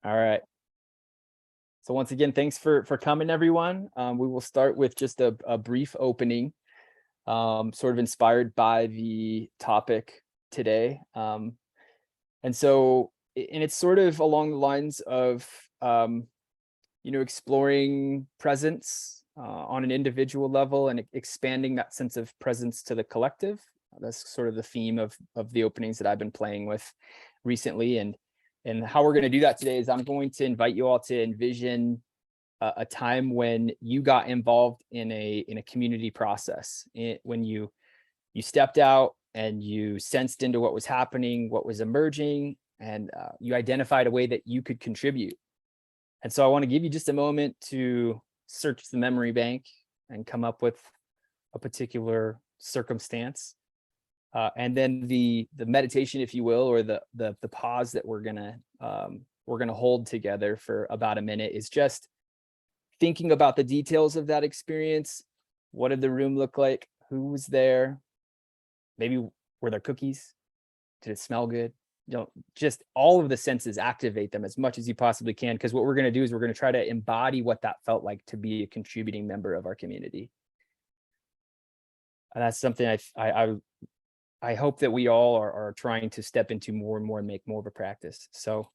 All right. So once again, thanks for coming, everyone. We will start with just a brief opening, sort of inspired by the topic today. And it's sort of along the lines of, exploring presence on an individual level and expanding that sense of presence to the collective. That's sort of the theme of the openings that I've been playing with recently. And how we're going to do that today is I'm going to invite you all to envision a time when you got involved in a community process, when you stepped out and you sensed into what was happening, what was emerging, and you identified a way that you could contribute. And so I want to give you just a moment to search the memory bank and come up with a particular circumstance. And then the meditation, if you will, or the pause that we're gonna hold together for about a minute is just thinking about the details of that experience. What did the room look like? Who was there? Maybe were there cookies? Did it smell good? Just all of the senses, activate them as much as you possibly can, because what we're going to do is we're going to try to embody what that felt like to be a contributing member of our community. And that's something I hope that we all are trying to step into more and more and make more of a practice. So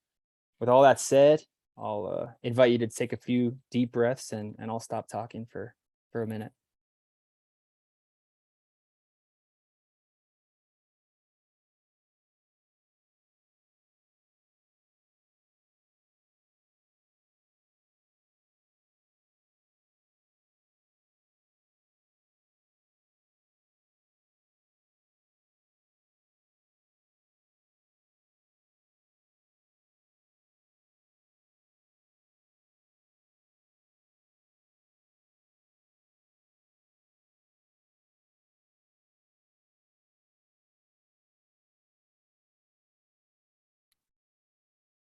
with all that said, I'll invite you to take a few deep breaths and I'll stop talking for a minute.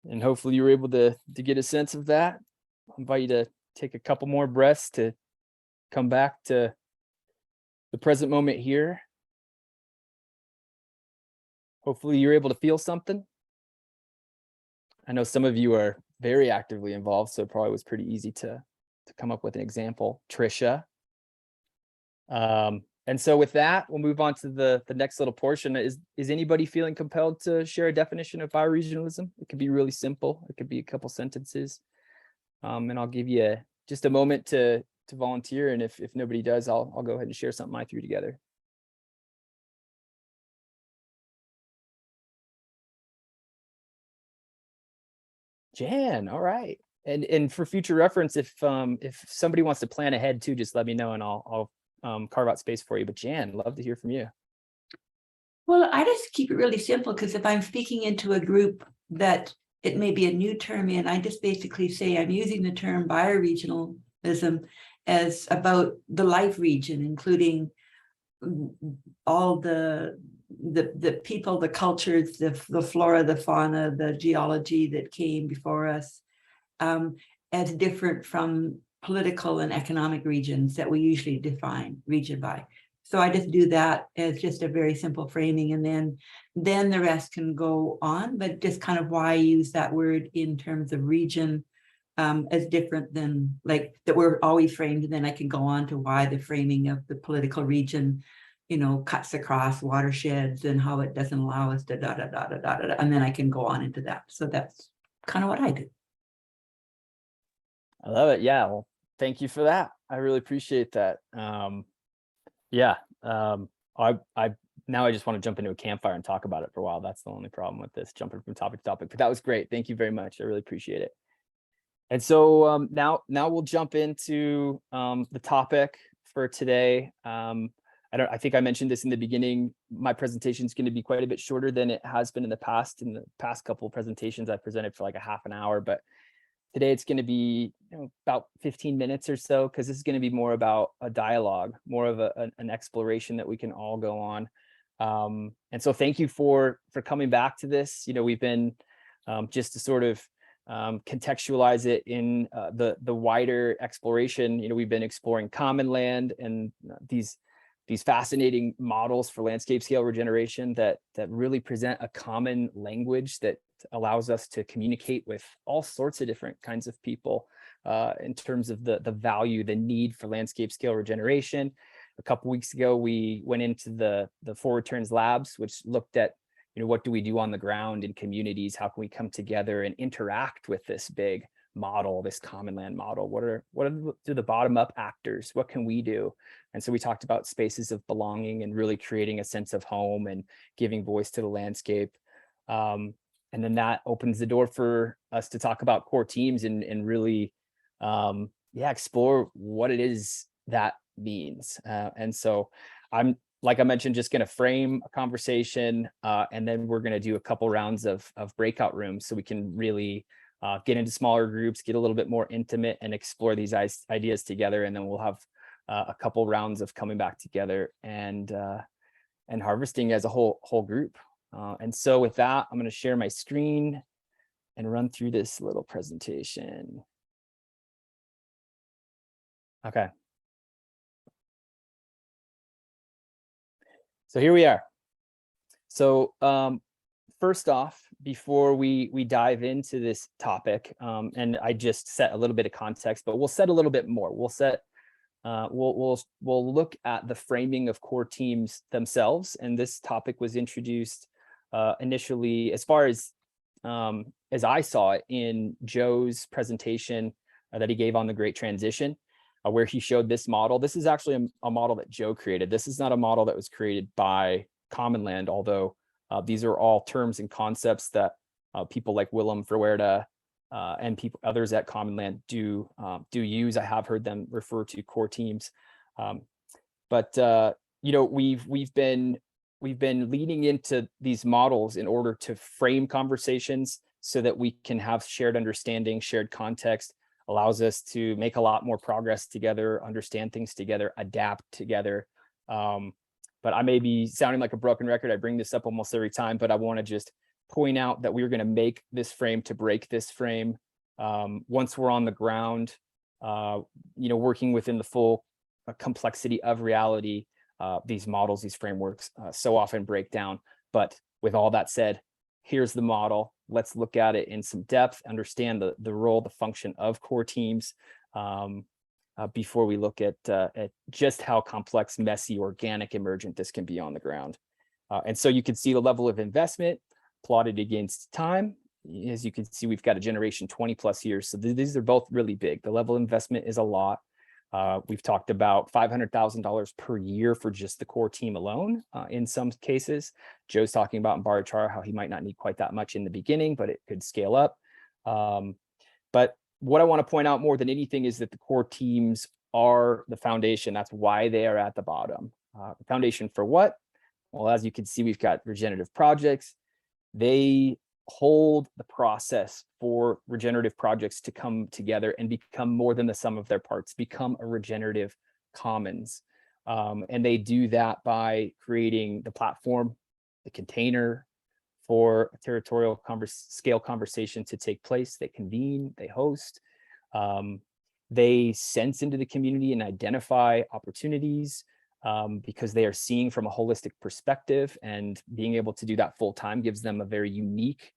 And hopefully you were able to get a sense of that. I invite you to take a couple more breaths to come back to the present moment here. Hopefully you're able to feel something. I know some of you are very actively involved, so it probably was pretty easy to come up with an example. Trisha. And so with that, we'll move on to the next little portion. Is anybody feeling compelled to share a definition of bioregionalism? It could be really simple. It could be a couple sentences. And I'll give you just a moment to volunteer. And if nobody does, I'll go ahead and share something I threw together. Jan, all right. And for future reference, if somebody wants to plan ahead too, just let me know and I'll carve out space for you. But Jan, love to hear from you. Well, I just keep it really simple, because if I'm speaking into a group that it may be a new term in, I just basically say I'm using the term bioregionalism as about the life region, including all the people, the cultures, the flora, the fauna, the geology that came before us, as different from political and economic regions that we usually define region by. So I just do that as just a very simple framing, and then the rest can go on, but just kind of why I use that word in terms of region as different than like that we're always framed, and then I can go on to why the framing of the political region, cuts across watersheds and how it doesn't allow us to da da da da da da, and then I can go on into that. So that's kind of what I do. I love it. Yeah. Well, thank you for that. I really appreciate that. Yeah. I now I just want to jump into a campfire and talk about it for a while. That's the only problem with this, jumping from topic to topic. But that was great. Thank you very much. I really appreciate it. And so now we'll jump into the topic for today. I think I mentioned this in the beginning. My presentation is going to be quite a bit shorter than it has been in the past. In the past couple of presentations, I presented for like a half an hour, but today it's going to be about 15 minutes or so, because this is going to be more about a dialogue, more of an exploration that we can all go on. And so thank you for coming back to this. We've been just to sort of contextualize it in the wider exploration. We've been exploring Commonland and these these fascinating models for landscape scale regeneration that really present a common language that allows us to communicate with all sorts of different kinds of people in terms of the value, the need for landscape scale regeneration. A couple weeks ago, we went into the Forward Turns Labs, which looked at, what do we do on the ground in communities? How can we come together and interact with this big model, this common land model? What are the bottom up actors? What can we do? And so we talked about spaces of belonging and really creating a sense of home and giving voice to the landscape. And then that opens the door for us to talk about core teams and really, explore what it is that means. And so I'm, like I mentioned, just going to frame a conversation, and then we're going to do a couple rounds of breakout rooms so we can really get into smaller groups, get a little bit more intimate, and explore these ideas together. And then we'll have a couple rounds of coming back together and harvesting as a whole group. And so with that, I'm going to share my screen and run through this little presentation. Okay. So here we are. So first off, before we dive into this topic, and I just set a little bit of context, but we'll set a little bit more. We'll look at the framing of core teams themselves, and this topic was introduced initially, as far as I saw it, in Joe's presentation that he gave on the Great Transition, where he showed this model. This is actually a model that Joe created. This is not a model that was created by Commonland, although these are all terms and concepts that people like Willem Verwerda and others at Commonland do use. I have heard them refer to core teams, but we've been leading into these models in order to frame conversations so that we can have shared understanding, shared context. Allows us to make a lot more progress together, understand things together, adapt together. But I may be sounding like a broken record. I bring this up almost every time, but I want to just point out that we're going to make this frame to break this frame. Once we're on the ground, working within the full complexity of reality, these models, these frameworks so often break down. But with all that said, here's the model. Let's look at it in some depth, understand the role, the function of core teams, before we look at just how complex, messy, organic, emergent this can be on the ground. And so you can see the level of investment plotted against time. As you can see, we've got a generation 20 plus years. So these are both really big. The level of investment is a lot. We've talked about $500,000 per year for just the core team alone. In some cases, Joe's talking about in Barichara how he might not need quite that much in the beginning, but it could scale up. But what I want to point out more than anything is that the core teams are the foundation. That's why they are at the bottom. The foundation for what? Well, as you can see, we've got regenerative projects. They hold the process for regenerative projects to come together and become more than the sum of their parts, become a regenerative commons. And they do that by creating the platform, the container for a territorial scale conversation to take place. They convene, they host, they sense into the community and identify opportunities because they are seeing from a holistic perspective, and being able to do that full time gives them a very unique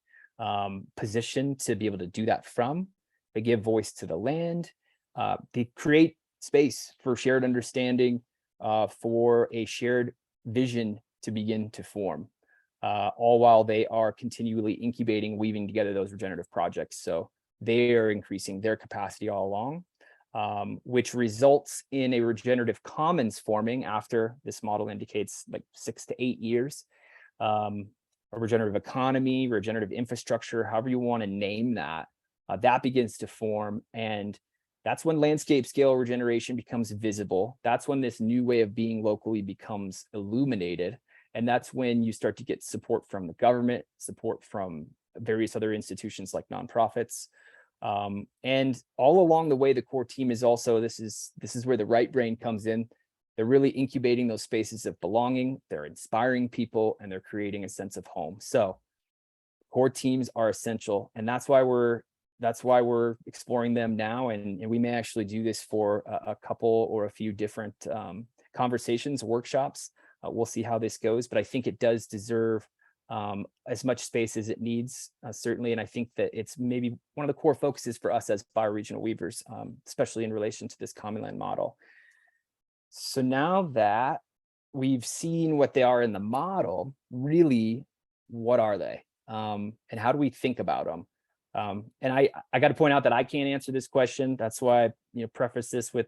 position to be able to do that from. They give voice to the land. They create space for shared understanding, for a shared vision to begin to form, all while they are continually incubating, weaving together those regenerative projects. So they are increasing their capacity all along, which results in a regenerative commons forming after, this model indicates, like 6 to 8 years. A regenerative economy, regenerative infrastructure, however you want to name that, that begins to form. And that's when landscape scale regeneration becomes visible. That's when this new way of being locally becomes illuminated. And that's when you start to get support from the government, support from various other institutions like nonprofits. And all along the way, the core team is also, this is where the right brain comes in. They're really incubating those spaces of belonging. They're inspiring people, and they're creating a sense of home. So core teams are essential, and that's why we're exploring them now. And we may actually do this for a couple or a few different conversations, workshops. We'll see how this goes, but I think it does deserve as much space as it needs, certainly. And I think that it's maybe one of the core focuses for us as bioregional weavers, especially in relation to this Commonland model. So now that we've seen what they are in the model, really, what are they? And how do we think about them? And I got to point out that I can't answer this question. That's why I preface this with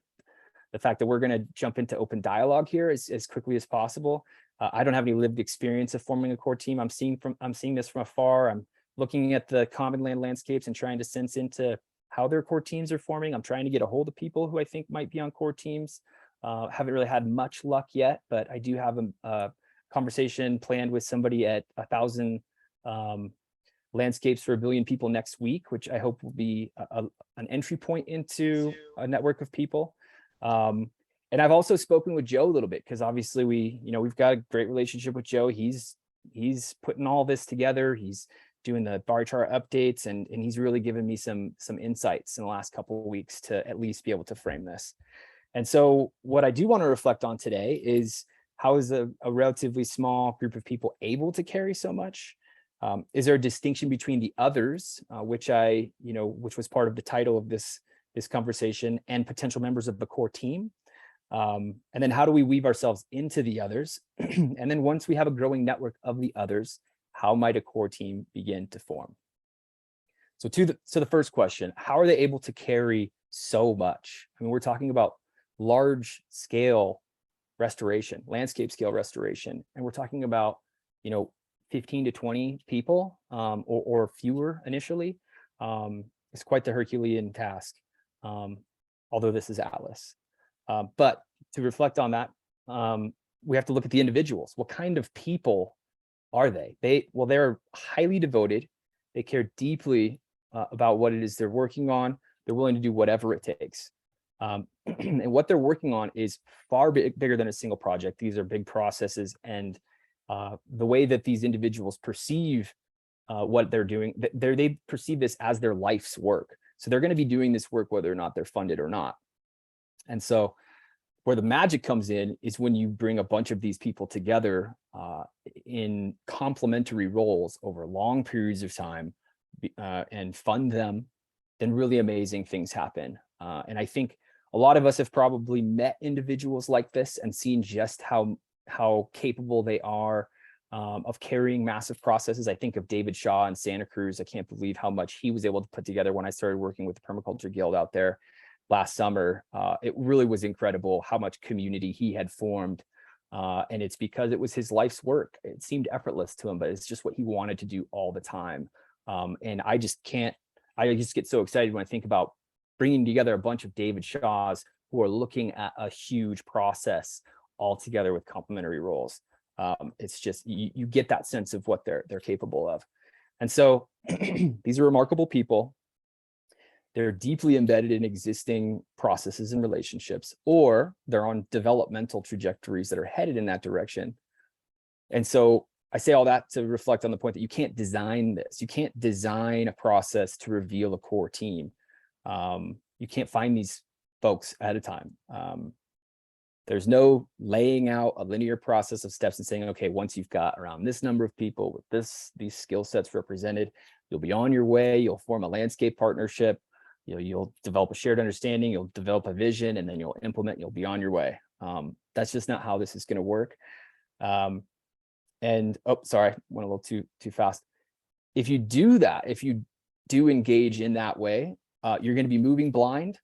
the fact that we're going to jump into open dialogue here as quickly as possible. I don't have any lived experience of forming a core team. I'm seeing this from afar. I'm looking at the Commonland landscapes and trying to sense into how their core teams are forming. I'm trying to get a hold of people who I think might be on core teams. Haven't really had much luck yet, but I do have a conversation planned with somebody at 1,000 landscapes for 1 billion people next week, which I hope will be an entry point into a network of people. And I've also spoken with Joe a little bit, because obviously we've got a great relationship with Joe. He's putting all this together. He's doing the Barichara updates, and he's really given me some insights in the last couple of weeks to at least be able to frame this. And so what I do want to reflect on today is, how is a relatively small group of people able to carry so much? Is there a distinction between the others, which was part of the title of this conversation, and potential members of the core team? And then how do we weave ourselves into the others? And then once we have a growing network of the others, how might a core team begin to form? So the first question, how are they able to carry so much? I mean, we're talking about large scale restoration, landscape scale restoration, and we're talking about 15 to 20 people, or fewer initially. It's quite the Herculean task, although this is Atlas. But to reflect on that, we have to look at the individuals. What kind of people are they? They're highly devoted. They care deeply about what it is they're working on. They're willing to do whatever it takes. And what they're working on is far bigger than a single project. These are big processes, and the way that these individuals perceive what they're doing, they perceive this as their life's work. So they're going to be doing this work whether or not they're funded or not. And so where the magic comes in is when you bring a bunch of these people together in complementary roles over long periods of time and fund them, then really amazing things happen. And I think a lot of us have probably met individuals like this and seen just how capable they are of carrying massive processes. I think of David Shaw in Santa Cruz. I can't believe how much he was able to put together when I started working with the Permaculture Guild out there last summer. It really was incredible how much community he had formed. And it's because it was his life's work. It seemed effortless to him, but it's just what he wanted to do all the time. And I just get so excited when I think about bringing together a bunch of David Shaws who are looking at a huge process all together with complementary roles. It's just, you get that sense of what they're capable of. And so these are remarkable people. They're deeply embedded in existing processes and relationships, or they're on developmental trajectories that are headed in that direction. And so I say all that to reflect on the point that you can't design this. You can't design a process to reveal a core team. You can't find these folks ahead of time. There's no laying out a linear process of steps and saying, okay, once you've got around this number of people with these skill sets represented, you'll be on your way. You'll form a landscape partnership. You'll develop a shared understanding. You'll develop a vision, and then you'll implement. You'll be on your way. That's just not how this is going to work. And sorry, went a little too fast. If you do that, if you do engage in that way, you're going to be moving blind.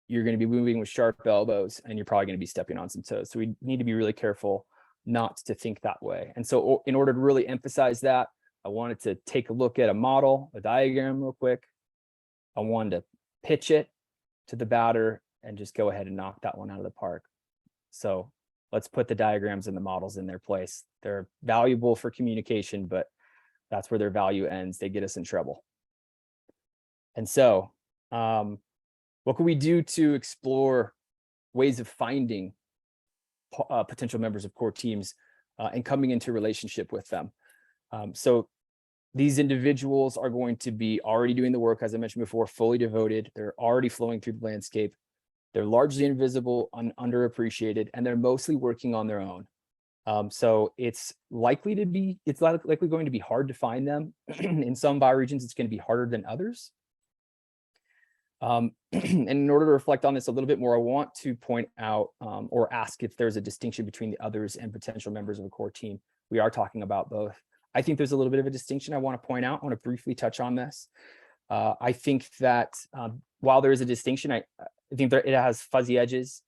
You're going to be moving with sharp elbows, and you're probably going to be stepping on some toes. So we need to be really careful not to think that way. And so in order to really emphasize that, I wanted to take a look at a model, a diagram real quick. I wanted to pitch it to the batter and just go ahead and knock that one out of the park. So let's put the diagrams and the models in their place. They're valuable for communication, but that's where their value ends. They get us in trouble. And so what can we do to explore ways of finding potential members of core teams and coming into relationship with them? So these individuals are going to be already doing the work, as I mentioned before, fully devoted. They're already flowing through the landscape. They're largely invisible, underappreciated, and they're mostly working on their own. So it's likely going to be hard to find them. In some bioregions, it's going to be harder than others. And in order to reflect on this a little bit more, I want to point out or ask if there's a distinction between the others and potential members of a core team. We are talking about both. I think there's a little bit of a distinction I want to point out. I want to briefly touch on this. I think that while there is a distinction, I think that it has fuzzy edges.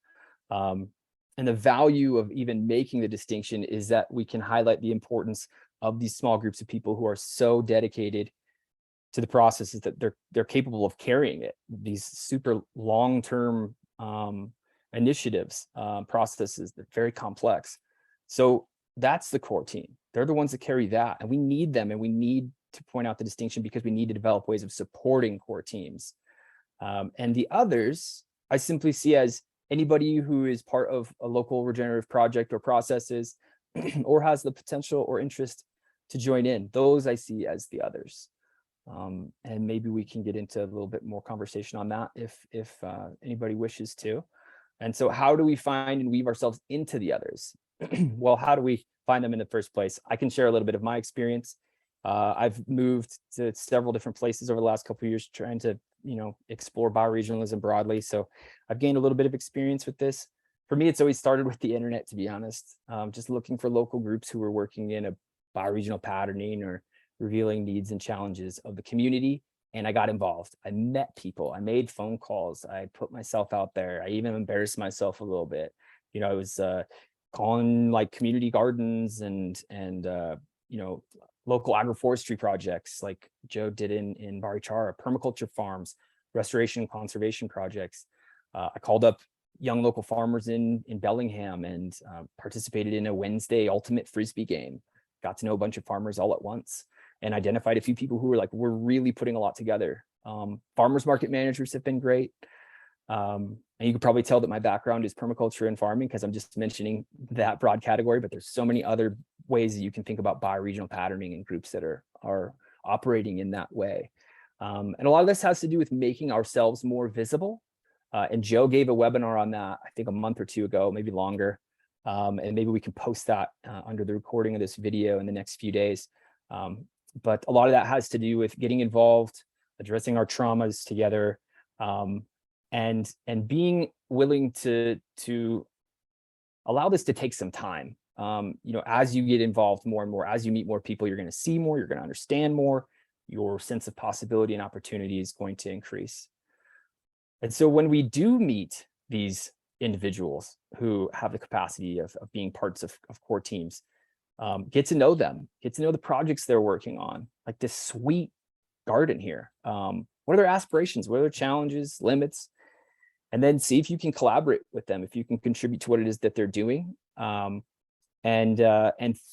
And the value of even making the distinction is that we can highlight the importance of these small groups of people who are so dedicated to the processes that they're capable of carrying it. These super long-term initiatives, processes that are very complex. So that's the core team. They're the ones that carry that, and we need them, and we need to point out the distinction because we need to develop ways of supporting core teams. And the others, I simply see as anybody who is part of a local regenerative project or processes or has the potential or interest to join in. Those I see as the others. And maybe we can get into a little bit more conversation on that if anybody wishes to. And so how do we find and weave ourselves into the others? Well, how do we find them in the first place? I can share a little bit of my experience. I've moved to several different places over the last couple of years trying to explore bioregionalism broadly. So I've gained a little bit of experience with this. For me, it's always started with the internet, to be honest. Just looking for local groups who were working in a bioregional patterning or revealing needs and challenges of the community. And I got involved. I met people. I made phone calls. I put myself out there. I even embarrassed myself a little bit. I was calling like community gardens and local agroforestry projects like Joe did in Barichara, permaculture farms, restoration and conservation projects. I called up young local farmers in Bellingham and participated in a Wednesday ultimate Frisbee game. Got to know a bunch of farmers all at once and identified a few people who were like, we're really putting a lot together. Farmers market managers have been great. And you can probably tell that my background is permaculture and farming because I'm just mentioning that broad category, but there's so many other ways that you can think about bioregional patterning and groups that are operating in that way. And a lot of this has to do with making ourselves more visible. And Joe gave a webinar on that, I think a month or two ago, maybe longer. And maybe we can post that under the recording of this video in the next few days. But a lot of that has to do with getting involved, addressing our traumas together, and being willing to allow this to take some time. As you get involved more and more, as you meet more people, you're going to see more, you're going to understand more, your sense of possibility and opportunity is going to increase. And so when we do meet these individuals who have the capacity of being parts of core teams, get to know them, get to know the projects they're working on, like this sweet garden here. What are their aspirations? What are their challenges, limits? And then see if you can collaborate with them, if you can contribute to what it is that they're doing. And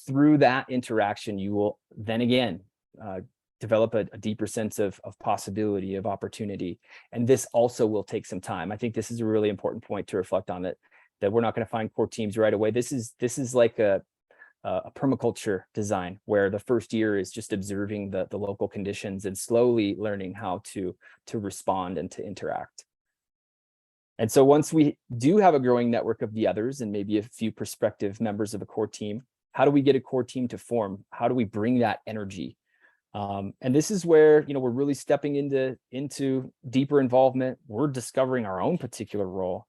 through that interaction, you will then again develop a deeper sense of possibility, of opportunity. And this also will take some time. I think this is a really important point to reflect on, that we're not going to find core teams right away. This is like a permaculture design where the first year is just observing the local conditions and slowly learning how to respond and to interact. And so once we do have a growing network of the others and maybe a few prospective members of a core team, how do we get a core team to form? How do we bring that energy? And this is where we're really stepping into deeper involvement. We're discovering our own particular role.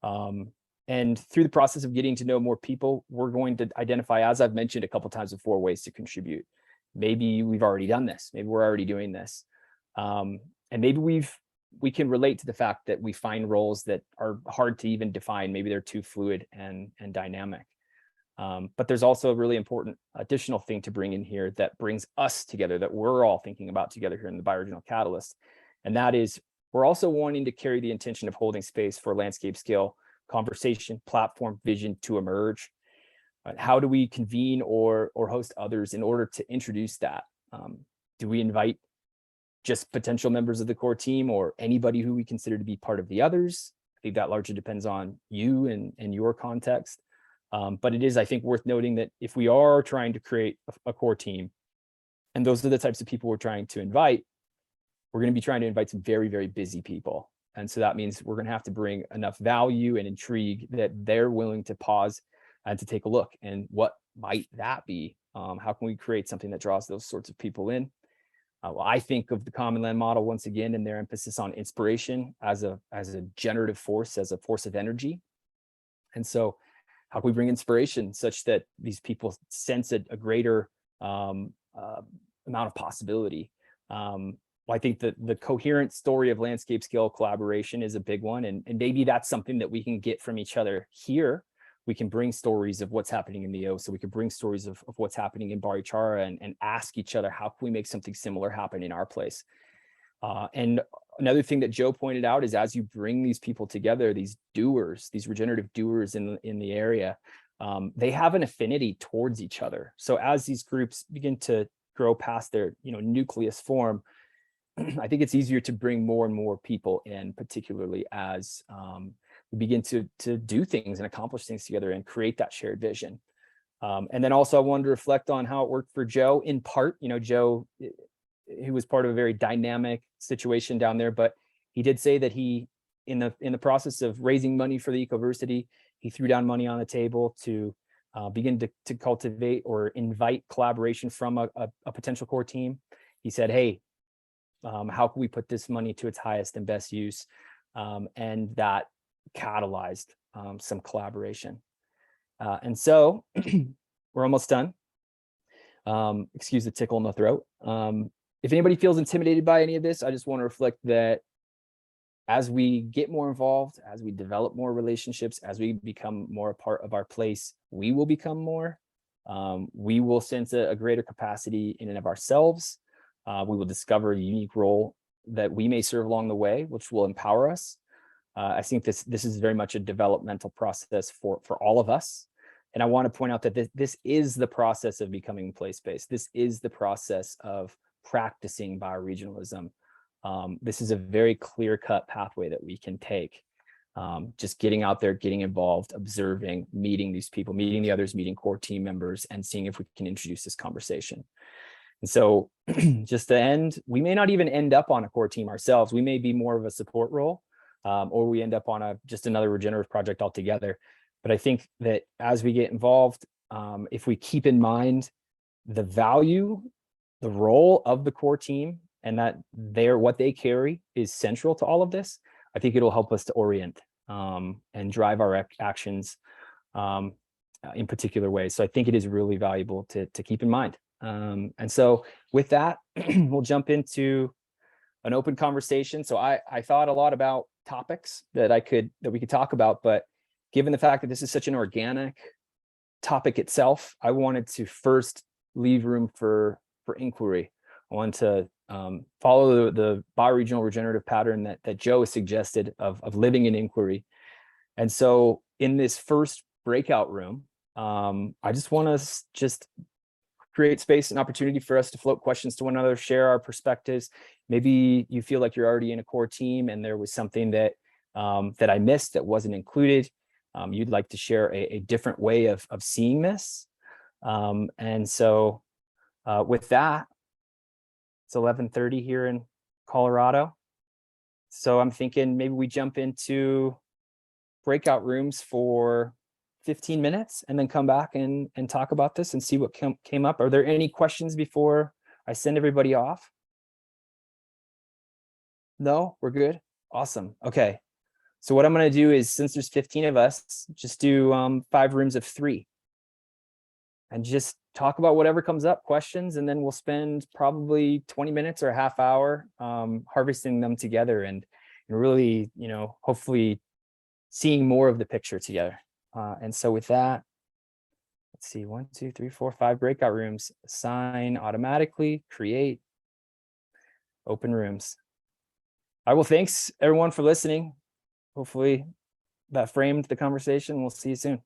And through the process of getting to know more people, we're going to identify, as I've mentioned a couple of times before, ways to contribute. Maybe we've already done this. Maybe we're already doing this. And maybe we can relate to the fact that we find roles that are hard to even define. Maybe they're too fluid and dynamic. But there's also a really important additional thing to bring in here that brings us together, that we're all thinking about together here in the Bioregional Catalyst. And that is, we're also wanting to carry the intention of holding space for landscape scale conversation, platform, vision to emerge. How do we convene or host others in order to introduce that? Do we invite just potential members of the core team or anybody who we consider to be part of the others? I think that largely depends on you and your context. But it is, I think, worth noting that if we are trying to create a core team, and those are the types of people we're trying to invite, we're going to be trying to invite some very, very busy people. And so that means we're going to have to bring enough value and intrigue that they're willing to pause and to take a look. And what might that be? How can we create something that draws those sorts of people in? Well, I think of the Commonland model once again, and their emphasis on inspiration as a generative force, as a force of energy. And so how can we bring inspiration such that these people sense a greater amount of possibility? Well, I think that the coherent story of landscape scale collaboration is a big one. And maybe that's something that we can get from each other here. We can bring stories of what's happening in the O. So we could bring stories of what's happening in Barichara and ask each other, how can we make something similar happen in our place? And another thing that Joe pointed out is as you bring these people together, these doers, these regenerative doers in the area, they have an affinity towards each other. So as these groups begin to grow past their nucleus form, I think it's easier to bring more and more people in, particularly as we begin to do things and accomplish things together and create that shared vision. And then also I wanted to reflect on how it worked for Joe. In part, Joe, he was part of a very dynamic situation down there, but he did say that he, in the process of raising money for the Ecoversity, he threw down money on the table to begin to cultivate or invite collaboration from a potential core team. He said, hey, how can we put this money to its highest and best use? And that catalyzed some collaboration. And so we're almost done. Excuse the tickle in the throat. If anybody feels intimidated by any of this, I just want to reflect that as we get more involved, as we develop more relationships, as we become more a part of our place, we will become more. We will sense a greater capacity in and of ourselves. We will discover a unique role that we may serve along the way, which will empower us. I think this is very much a developmental process for all of us. And I want to point out that this is the process of becoming place-based. This is the process of practicing bioregionalism. This is a very clear-cut pathway that we can take. Just getting out there, getting involved, observing, meeting these people, meeting the others, meeting core team members, and seeing if we can introduce this conversation. And so just to end, we may not even end up on a core team ourselves. We may be more of a support role, or we end up on just another regenerative project altogether. But I think that as we get involved, if we keep in mind the value, the role of the core team, and that what they carry is central to all of this, I think it'll help us to orient and drive our actions in particular ways. So I think it is really valuable to keep in mind. And so with that, we'll jump into an open conversation. So I thought a lot about topics that we could talk about, but given the fact that this is such an organic topic itself, I wanted to first leave room for inquiry. I wanted to follow the bioregional regenerative pattern that Joe has suggested of living in inquiry. And so in this first breakout room, I just want to create space and opportunity for us to float questions to one another, share our perspectives. Maybe you feel like you're already in a core team and there was something that I missed that wasn't included. You'd like to share a different way of seeing this. And so with that, it's 11:30 here in Colorado. So I'm thinking maybe we jump into breakout rooms for 15 minutes and then come back and talk about this and see what came up. Are there any questions before I send everybody off? No, we're good. Awesome. Okay. So what I'm going to do is, since there's 15 of us, just do 5 rooms of 3 and just talk about whatever comes up, questions, and then we'll spend probably 20 minutes or a half hour harvesting them together and really, hopefully seeing more of the picture together. And so with that, let's see, 1, 2, 3, 4, 5 breakout rooms. Assign automatically, create, open rooms. All right, well, thanks everyone for listening. Hopefully that framed the conversation. We'll see you soon.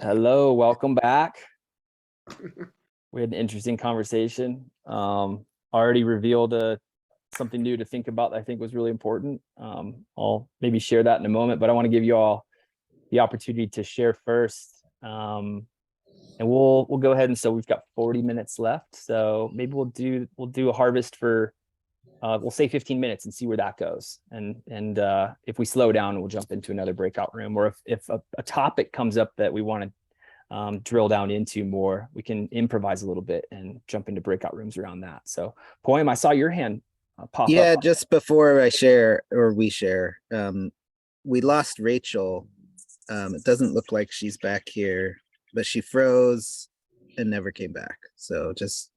Hello, welcome back. We had an interesting conversation. Already revealed something new to think about that I think was really important. I'll maybe share that in a moment, but I want to give you all the opportunity to share first. And we'll go ahead, and so we've got 40 minutes left. So maybe we'll do a harvest for we'll say 15 minutes and see where that goes. And if we slow down, we'll jump into another breakout room, or if a topic comes up that we want to drill down into more, we can improvise a little bit and jump into breakout rooms around that. So Poem, I saw your hand pop up. Yeah, just before I share, or we share, we lost Rachel. It doesn't look like she's back here, but she froze and never came back. So just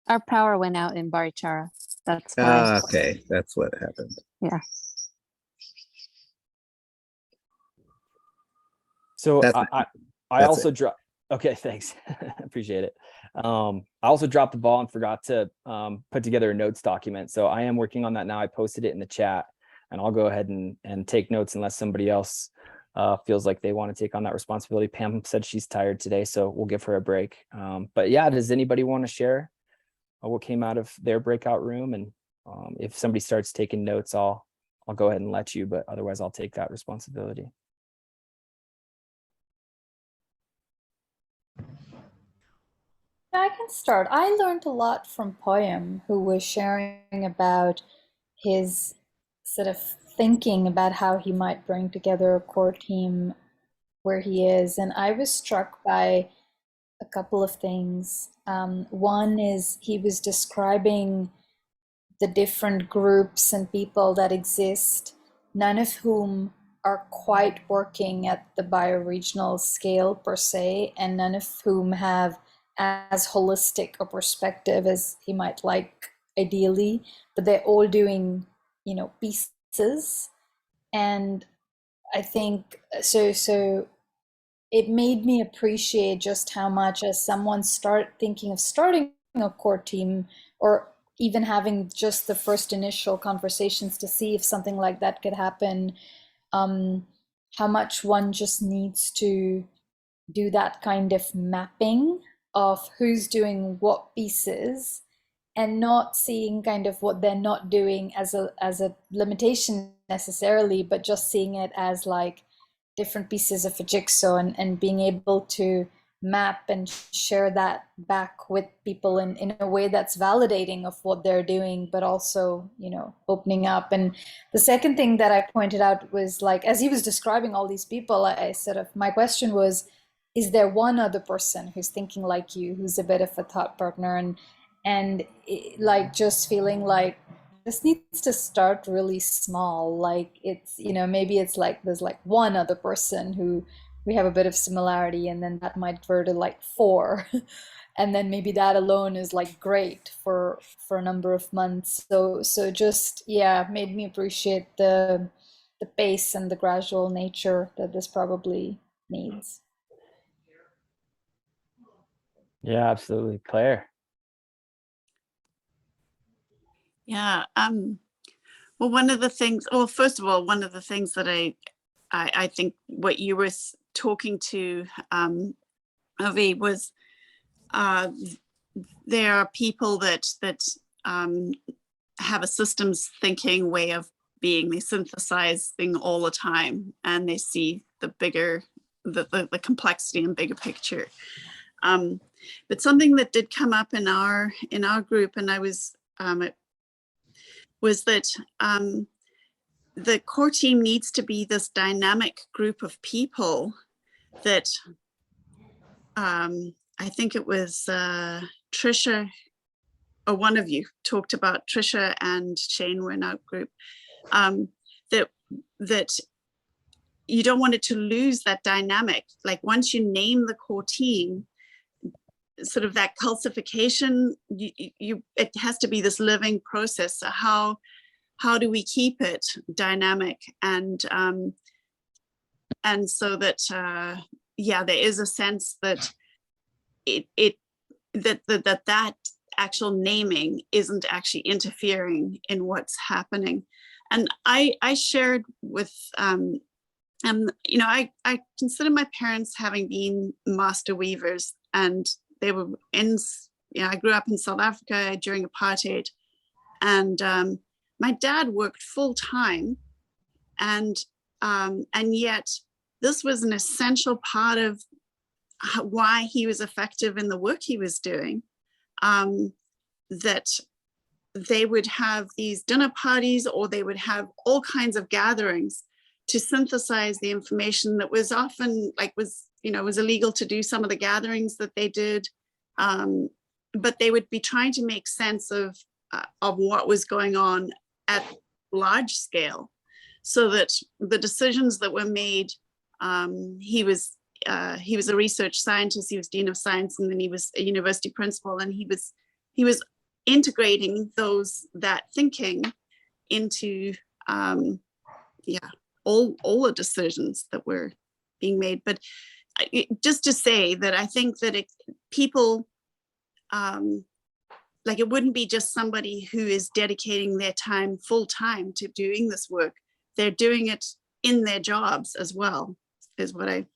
our power went out in Barichara. That's why. okay, that's what happened. Yeah. So I also dropped. Okay, thanks. Appreciate it. I also dropped the ball and forgot to put together a notes document. So I am working on that now. I posted it in the chat, and I'll go ahead and take notes unless somebody else feels like they want to take on that responsibility. Pam said she's tired today, so we'll give her a break. But yeah, does anybody want to share what came out of their breakout room? And if somebody starts taking notes, I'll go ahead and let you, but otherwise I'll take that responsibility. I can start. I learned a lot from Poem, who was sharing about his sort of thinking about how he might bring together a core team where he is. And I was struck by a couple of things. One is he was describing the different groups and people that exist, none of whom are quite working at the bioregional scale per se, and none of whom have as holistic a perspective as he might like ideally, but they're all doing, pieces. And I think so it made me appreciate just how much, as someone start thinking of starting a core team, or even having just the first initial conversations to see if something like that could happen, how much one just needs to do that kind of mapping of who's doing what pieces, and not seeing kind of what they're not doing as a limitation necessarily, but just seeing it as like different pieces of a jigsaw, and being able to map and share that back with people in a way that's validating of what they're doing, but also, opening up. And the second thing that I pointed out was, like, as he was describing all these people, I sort of, my question was, is there one other person who's thinking like you, who's a bit of a thought partner, and like just feeling like this needs to start really small. Like it's, maybe it's like there's like one other person who we have a bit of similarity, and then that might grow to like 4. And then maybe that alone is like great for a number of months. So just, yeah, made me appreciate the pace and the gradual nature that this probably needs. Yeah, absolutely. Claire. Yeah. Well, one of the things that I think what you were talking to, Avi, was there are people that have a systems thinking way of being. They synthesize things all the time, and they see the bigger, the complexity and bigger picture. But something that did come up in our group, and I was that the core team needs to be this dynamic group of people that I think it was Trisha, or one of you talked about, Trisha and Shane were in our group, that you don't want it to lose that dynamic. Like once you name the core team, sort of that calcification, it has to be this living process. So how do we keep it dynamic, and so that there is a sense that that actual naming isn't actually interfering in what's happening. And I shared with, you know, I consider my parents having been master weavers, and they were in, you know, I grew up in South Africa during apartheid, and my dad worked full time, and yet this was an essential part of why he was effective in the work he was doing. That they would have these dinner parties, or they would have all kinds of gatherings to synthesize the information that was often was illegal to do some of the gatherings that they did. But they would be trying to make sense of what was going on at large scale, so that the decisions that were made, he was a research scientist, he was dean of science, and then he was a university principal, and he was integrating that thinking into all the decisions that were being made. But just to say that I think that people, it wouldn't be just somebody who is dedicating their time full time to doing this work. They're doing it in their jobs as well, is what I.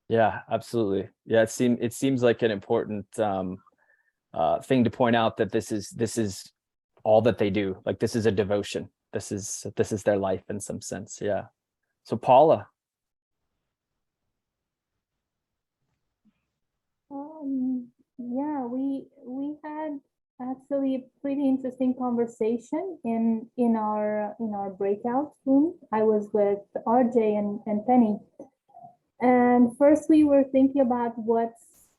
Yeah, absolutely. Yeah, it seems like an important thing to point out, that this is all that they do. Like, this is a devotion. This is their life in some sense. Yeah. So Paula. Yeah, we had actually a pretty interesting conversation in our breakout room. I was with RJ and Penny. And first we were thinking about what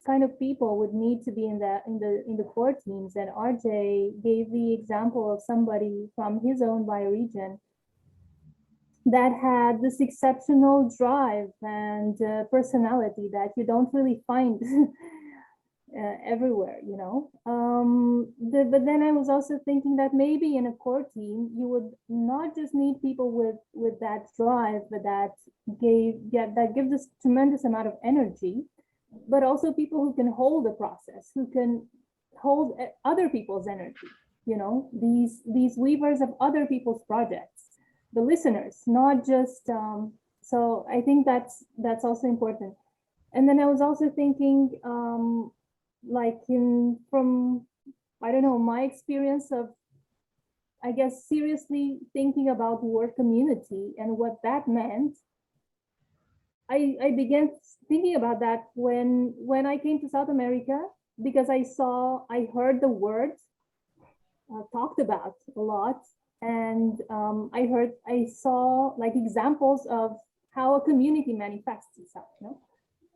kind of people would need to be in the core teams. And RJ gave the example of somebody from his own bioregion that had this exceptional drive and personality that you don't really find everywhere, you know. But then I was also thinking that maybe in a core team, you would not just need people with that drive, but that gives us tremendous amount of energy, but also people who can hold the process, who can hold other people's energy, you know, these weavers of other people's projects, the listeners, not just, so I think that's also important. And then I was also thinking, from, I don't know, my experience of, I guess, seriously thinking about work community and what that meant, I began thinking about that when I came to South America, because I heard the word talked about a lot, and I saw like examples of how a community manifests itself, you know?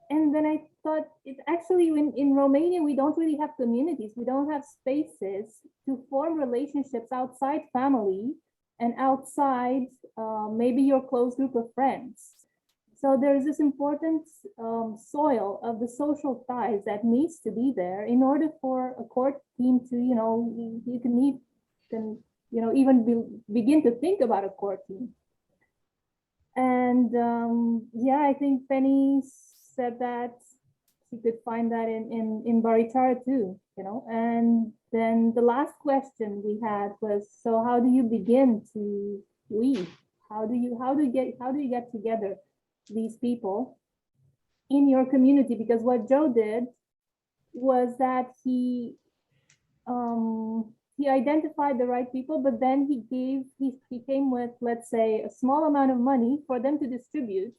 And then I thought, it actually, in Romania, we don't really have communities. We don't have spaces to form relationships outside family and outside maybe your close group of friends. So there's this important soil of the social ties that needs to be there in order for a core team to, you know, you can even begin to think about a core team. And yeah, I think Penny said that she could find that in Barichara too, you know. And then the last question we had was, so how do you begin to weave? How do you get together these people in your community? Because what Joe did was that he identified the right people, but then he came with, let's say, a small amount of money for them to distribute.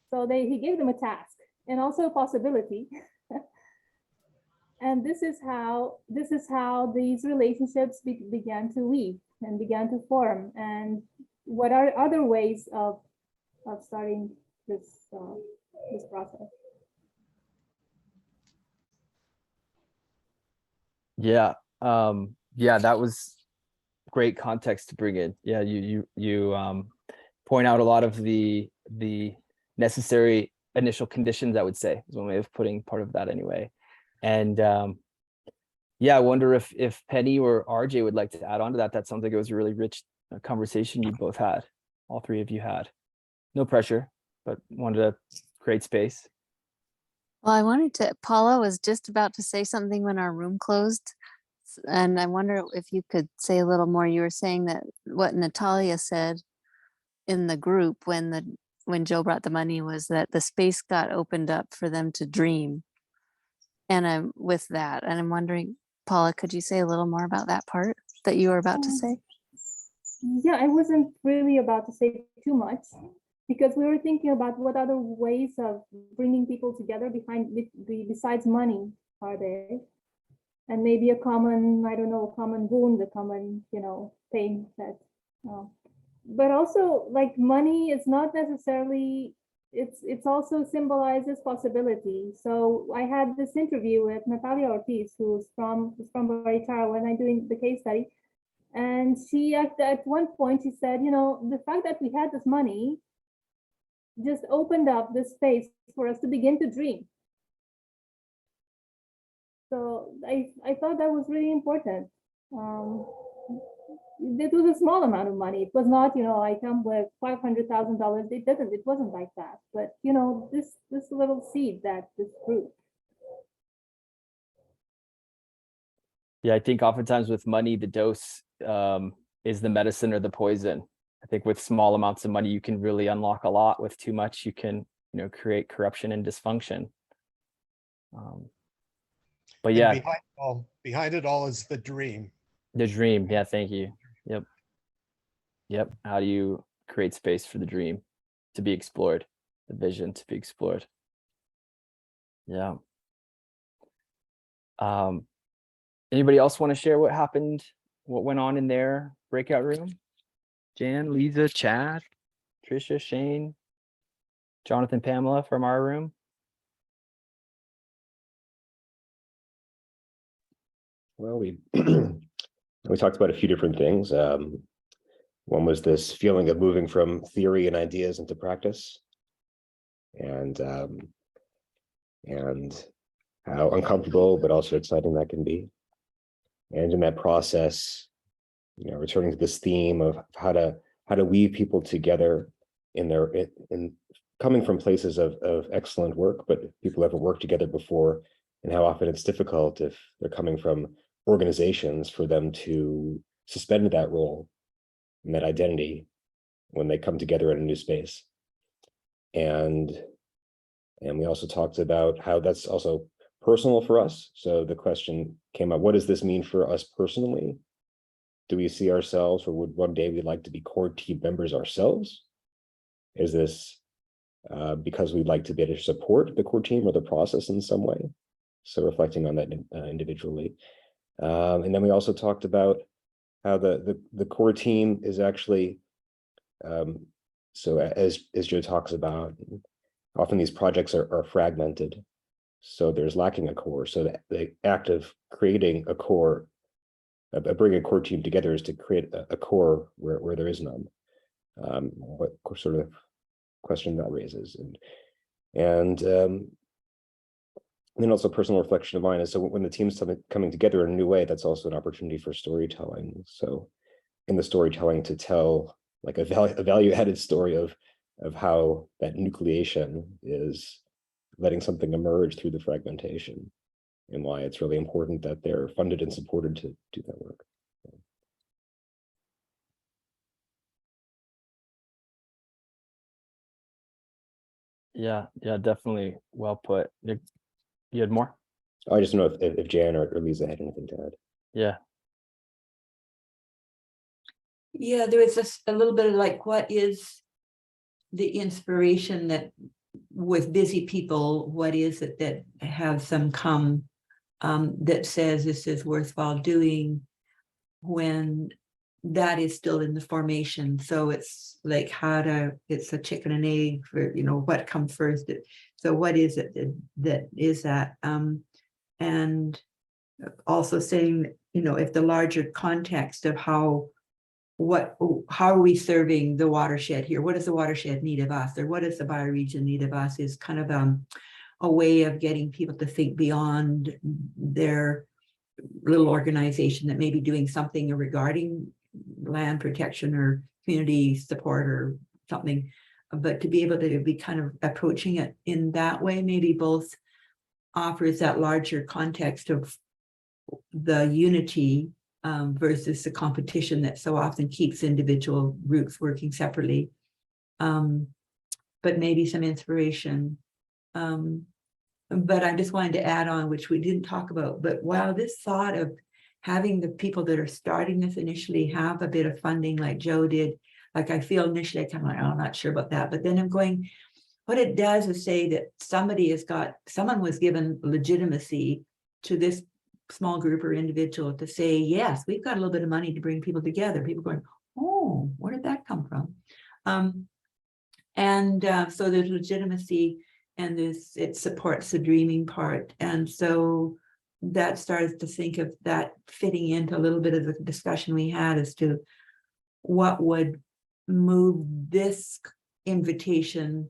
So he gave them a task and also a possibility. And this is how these relationships began to weave and began to form. And what are other ways of starting this process? Yeah. Yeah, that was great context to bring in. Yeah, you point out a lot of the necessary initial conditions, I would say, is one way of putting part of that anyway. And yeah, I wonder if Penny or RJ would like to add on to that. That sounds like it was a really rich conversation you both had, all three of you had. No pressure, but wanted to create space. Well, Paula was just about to say something when our room closed. And I wonder if you could say a little more. You were saying that what Natalia said in the group when Joe brought the money was that the space got opened up for them to dream. And I'm with that. And I'm wondering, Paula, could you say a little more about that part that you were about to say? Yeah, I wasn't really about to say too much because we were thinking about what other ways of bringing people together besides money are there, and maybe a common, I don't know, common wound, a common, pain that. But also, like, money is not necessarily. It's also symbolizes possibility. So I had this interview with Natalia Ortiz, who's from Barichara, when I'm doing the case study. And she, at one point, she said, the fact that we had this money just opened up this space for us to begin to dream. So I thought that was really important. It was a small amount of money. It was not, I come with $500,000. It wasn't like that. But, this little seed that this grew. Yeah, I think oftentimes with money, the dose is the medicine or the poison. I think with small amounts of money, you can really unlock a lot. With too much, you can, create corruption and dysfunction. But And yeah, behind it all is the dream. the dream. Yeah, thank you. Yep. How do you create space for the dream to be explored, the vision to be explored? Yeah. Anybody else want to share what happened, what went on in their breakout room? Jan, Lisa, Chad, Trisha, Shane, Jonathan, Pamela from our room. Well, we we talked about a few different things. One was this feeling of moving from theory and ideas into practice, and how uncomfortable but also exciting that can be. And in that process, returning to this theme of how to weave people together in coming from places of excellent work, but people haven't worked together before, and how often it's difficult if they're coming from organizations for them to suspend that role and that identity when they come together in a new space. And we also talked about how that's also personal for us. So the question came up, what does this mean for us personally? Do we see ourselves, or would one day we'd like to be core team members ourselves? Is this because we'd like to be able to support the core team or the process in some way? So reflecting on that individually. And then we also talked about how the core team is actually, so as Joe talks about, often these projects are fragmented. So there's lacking a core. So the act of creating a core, bringing a core team together, is to create a core where there is none. What sort of question that raises, and then also personal reflection of mine is, so when the team's coming together in a new way, that's also an opportunity for storytelling. So in the storytelling, to tell like a value added story of how that nucleation is letting something emerge through the fragmentation, and why it's really important that they're funded and supported to do that work. Yeah, definitely well put. You had more? I just don't know if Jan or Lisa had anything to add. Yeah. Yeah, there is a little bit of like, what is the inspiration that with busy people, what is it that has them come that says this is worthwhile doing when that is still in the formation? So it's like it's a chicken and egg for, what comes first. So what is it that is that? And also saying, if the larger context of how are we serving the watershed here? What does the watershed need of us? Or what does the bioregion need of us, is kind of a way of getting people to think beyond their little organization that may be doing something regarding land protection or community support or something, but to be able to be kind of approaching it in that way, maybe both offers that larger context of the unity versus the competition that so often keeps individual groups working separately. But maybe some inspiration. But I just wanted to add on, which we didn't talk about, but wow, this thought of having the people that are starting this initially have a bit of funding like Joe did. Like I feel initially I kind of like, oh, I'm not sure about that. But then I'm going, what it does is say that someone was given legitimacy to this small group or individual to say, yes, we've got a little bit of money to bring people together. People going, oh, where did that come from? So there's legitimacy, and it supports the dreaming part. And so that starts to think of that fitting into a little bit of the discussion we had as to what would move this invitation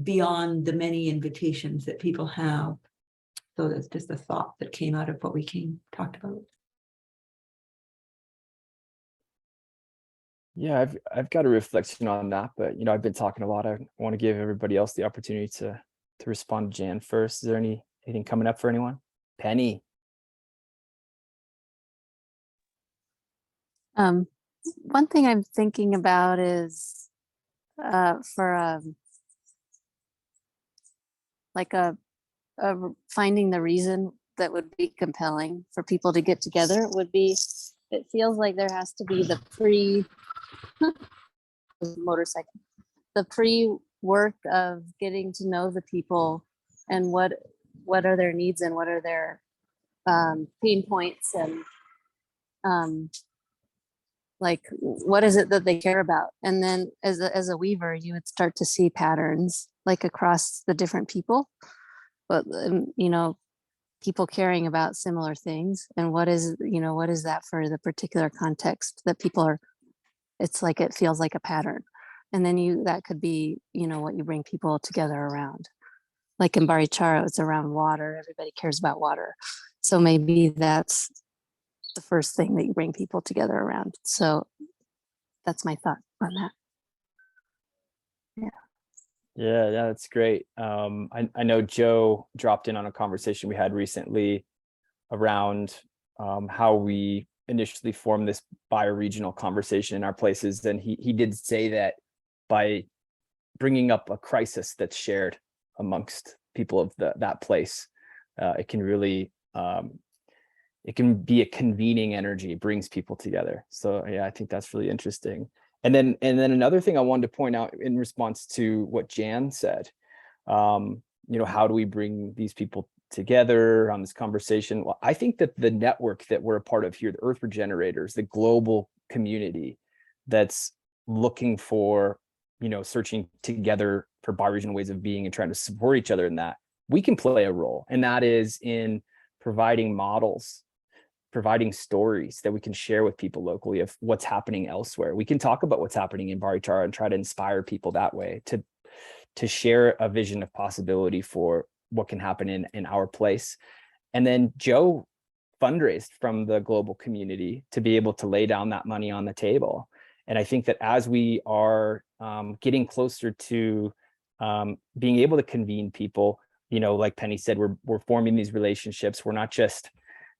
beyond the many invitations that people have. So that's just a thought that came out of what we talked about. Yeah, I've got a reflection on that, but I've been talking a lot. I want to give everybody else the opportunity to respond to Jan first. Is there anything coming up for anyone? Penny. One thing I'm thinking about is for finding the reason that would be compelling for people to get together would be, it feels like there has to be the pre-work of getting to know the people and what are their needs and what are their pain points, and like what is it that they care about. And then as a weaver, you would start to see patterns like across the different people, but people caring about similar things, and what is that for the particular context that people are. It's like it feels like a pattern, and then that could be what you bring people together around. Like in Barichara, it's around water. Everybody cares about water, so maybe that's the first thing that you bring people together around. So that's my thought on that. Yeah, that's great. I know Joe dropped in on a conversation we had recently around how we initially formed this bioregional conversation in our places. And he did say that by bringing up a crisis that's shared amongst people of that place, it can really, it can be a convening energy, brings people together. So yeah, I think that's really interesting. And then another thing I wanted to point out in response to what Jan said, how do we bring these people together on this conversation? Well, I think that the network that we're a part of here, the Earth Regenerators, the global community that's looking for, searching together for bioregional ways of being and trying to support each other in that, we can play a role. And that is in providing models, providing stories that we can share with people locally of what's happening elsewhere. We can talk about what's happening in Barichara and try to inspire people that way to share a vision of possibility for what can happen in our place. And then Joe fundraised from the global community to be able to lay down that money on the table. And I think that as we are getting closer to being able to convene people, like Penny said, we're forming these relationships. We're not just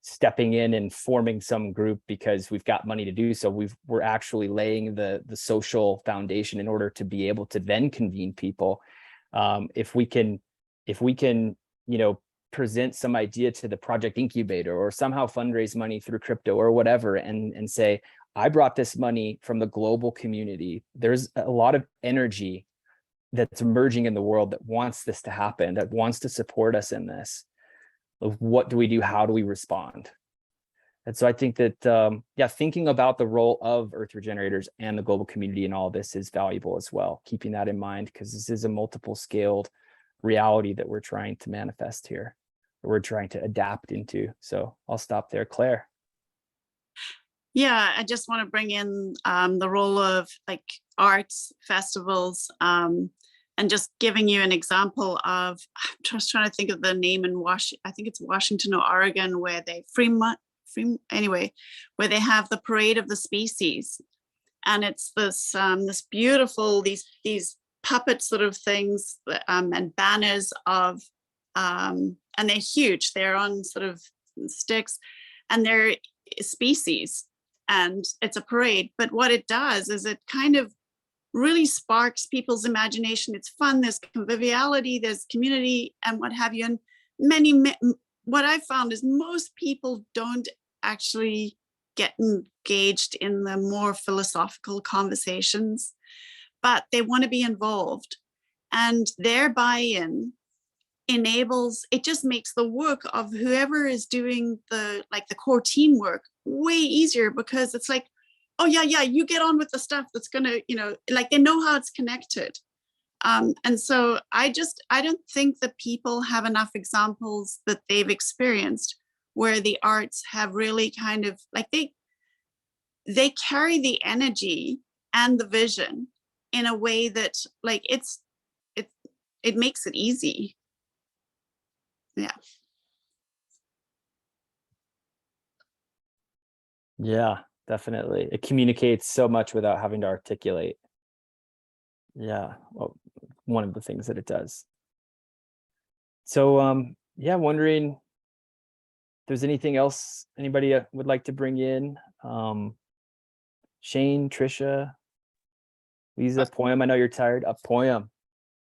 stepping in and forming some group because we've got money to do so. We're actually laying the social foundation in order to be able to then convene people. If we can, present some idea to the project incubator or somehow fundraise money through crypto or whatever, and say, I brought this money from the global community. There's a lot of energy that's emerging in the world that wants this to happen, that wants to support us in this. What do we do? How do we respond? And so I think that, thinking about the role of Earth Regenerators and the global community in all this is valuable as well, keeping that in mind, because this is a multiple scaled reality that we're trying to manifest here, or we're trying to adapt into. So I'll stop there. Claire. Yeah, I just want to bring in the role of like arts festivals, and just giving you an example of, I'm just trying to think of the name in I think it's Washington or Oregon, where they where they have the Parade of the Species, and it's this this beautiful these puppet sort of things and banners of and they're huge. They're on sort of sticks, and they're species, and it's a parade. But what it does is it kind of really sparks people's imagination. It's fun, there's conviviality, there's community, and what have you. And what I found is most people don't actually get engaged in the more philosophical conversations, but they want to be involved, and their buy-in enables, it just makes the work of whoever is doing the core teamwork way easier, because it's like, oh yeah, you get on with the stuff that's gonna, like they know how it's connected. And so I don't think that people have enough examples that they've experienced where the arts have really kind of like they carry the energy and the vision in a way that like it makes it easy. Yeah. Yeah, definitely. It communicates so much without having to articulate. Yeah, well, one of the things that it does. So, yeah, wondering if there's anything else anybody would like to bring in. Shane, Trisha, Lisa, poem. I know you're tired. A poem.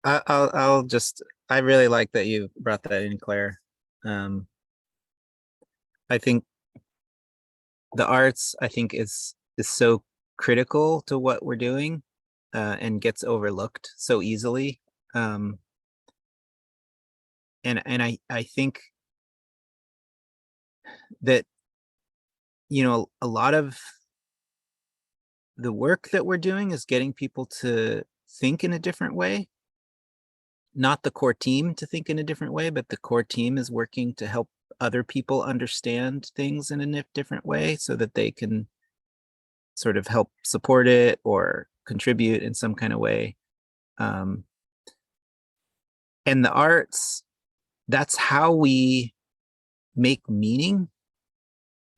I really like that you brought that in, Claire. I think the arts, I think is so critical to what we're doing, and gets overlooked so easily. And I think that, a lot of the work that we're doing is getting people to think in a different way. Not the core team to think in a different way, but the core team is working to help other people understand things in a different way so that they can sort of help support it or contribute in some kind of way. And the arts, that's how we make meaning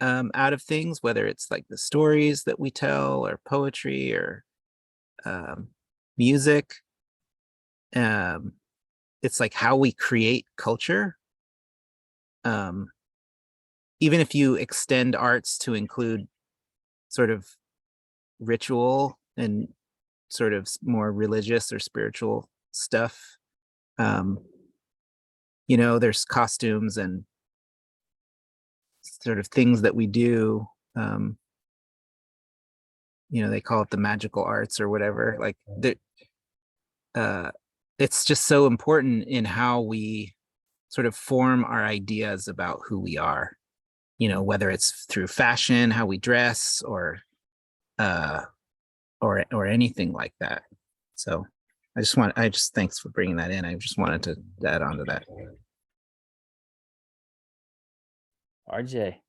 out of things, whether it's like the stories that we tell or poetry or music. It's like how we create culture. Even if you extend arts to include sort of ritual and sort of more religious or spiritual stuff, there's costumes and sort of things that we do. They call it the magical arts or whatever. Like it's just so important in how we sort of form our ideas about who we are, whether it's through fashion, how we dress, or anything like that. So I just thanks for bringing that in. I just wanted to add on to that. RJ.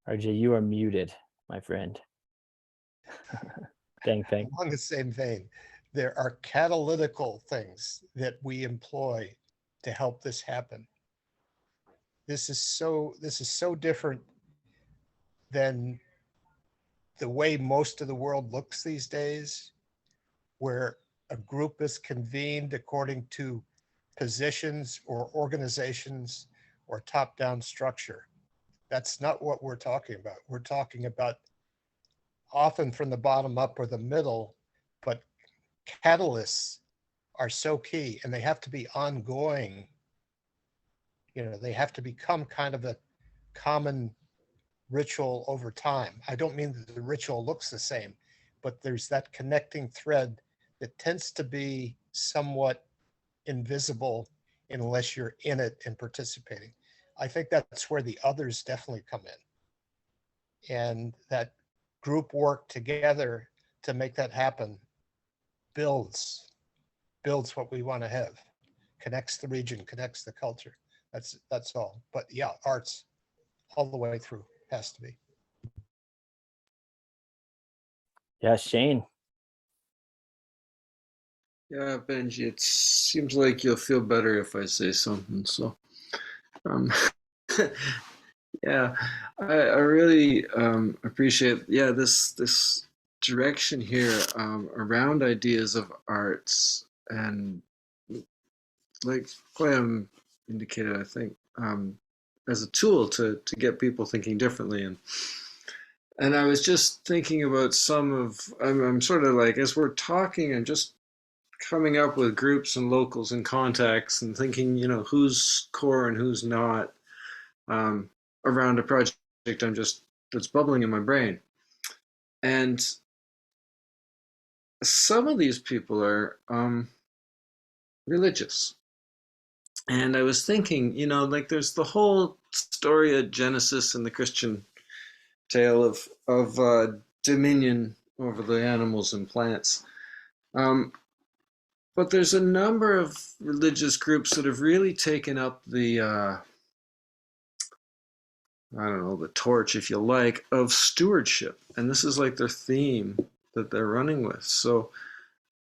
RJ, you are muted, my friend. Dang thing. Along the same vein, there are catalytical things that we employ to help this happen. This is so different than the way most of the world looks these days, where a group is convened according to positions or organizations or top-down structure. That's not what we're talking about. We're talking about often from the bottom up or the middle, but catalysts are so key, and they have to be ongoing. They have to become kind of a common ritual over time. I don't mean that the ritual looks the same, but there's that connecting thread that tends to be somewhat invisible unless you're in it and participating. I think that's where the others definitely come in. And that group work together to make that happen builds what we want to have, connects the region, connects the culture. That's all. But yeah, arts all the way through has to be. Yeah, Shane. Yeah, Benji, it seems like you'll feel better if I say something. So, yeah, I really appreciate this direction here around ideas of arts and like Clem indicated, I think, as a tool to get people thinking differently. And I was just thinking about I'm sort of like, as we're talking, I'm just coming up with groups and locals and contacts and thinking, who's core and who's not, around a project that's bubbling in my brain. And some of these people are religious. And I was thinking, like there's the whole story of Genesis and the Christian tale of dominion over the animals and plants. But there's a number of religious groups that have really taken up the, the torch, if you like, of stewardship. And this is like their theme that they're running with. So